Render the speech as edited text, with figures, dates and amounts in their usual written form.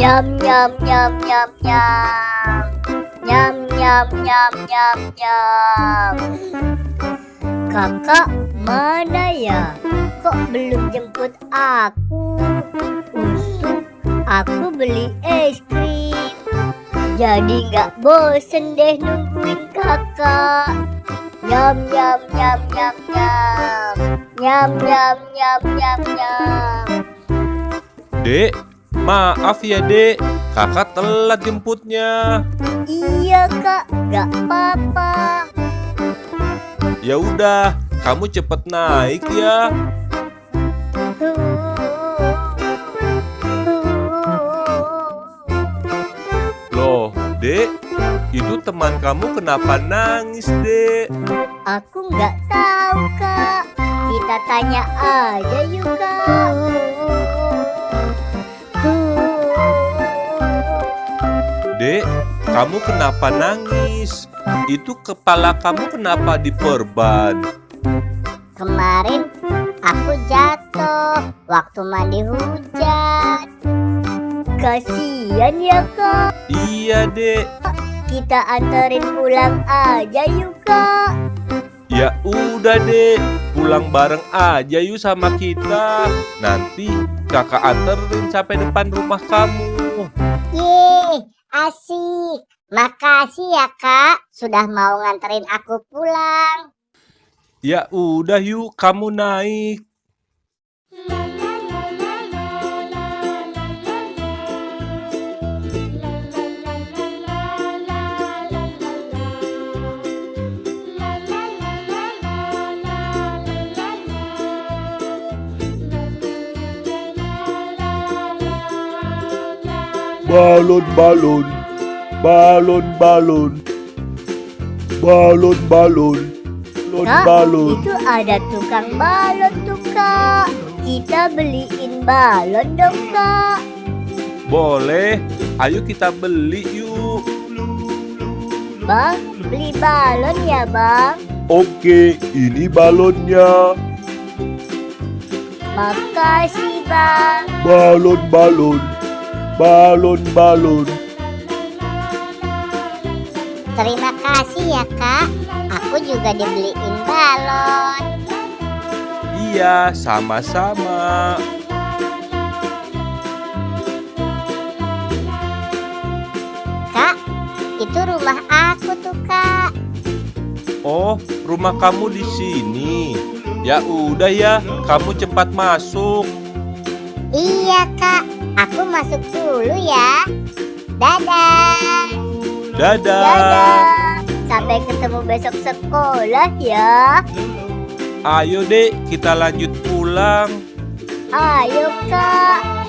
Nyam nyam nyam nyam nyam. Nyam nyam nyam nyam nyam. Kakak mana ya? Kok belum jemput aku? Untuk aku beli es krim. Jadi nggak bosen deh nungguin kakak. Nyam nyam nyam nyam nyam. Nyam nyam nyam nyam nyam. Dek, maaf ya dek, kakak telat jemputnya. Iya kak, nggak apa-apa. Ya udah, kamu cepet naik ya. Loh, dek, itu teman kamu kenapa nangis, dek? Aku nggak tahu kak. Kita tanya aja yuk kak. Dek, kamu kenapa nangis? Itu kepala kamu kenapa diperban? Kemarin aku jatuh waktu mandi hujan. Kasian ya kak. Iya, dek. Kita anterin pulang aja yuk kak. Ya udah, dek. Pulang bareng aja yuk sama kita. Nanti kakak anterin sampai depan rumah kamu. Yeay, asik. Makasih ya kak, sudah mau nganterin aku pulang. Ya udah yuk, kamu naik. Balon-balon, balon-balon, balon-balon, Kak, balon. itu ada tukang balon tuh kak. Kita beliin balon dong kak. Boleh, ayo kita beli yuk. Bang, beli balon ya bang. Oke, ini balonnya. Makasih bang. Balon-balon, balon-balon. Terima kasih ya kak. Aku juga dibeliin balon. Iya, sama-sama. Kak, itu rumah aku tuh kak. Oh, rumah kamu di sini. Ya udah ya, kamu cepat masuk. Iya kak, aku masuk dulu ya. Dadah. Dadah. Dadah. Sampai ketemu besok sekolah ya. Ayo dek, kita lanjut pulang. Ayo kak.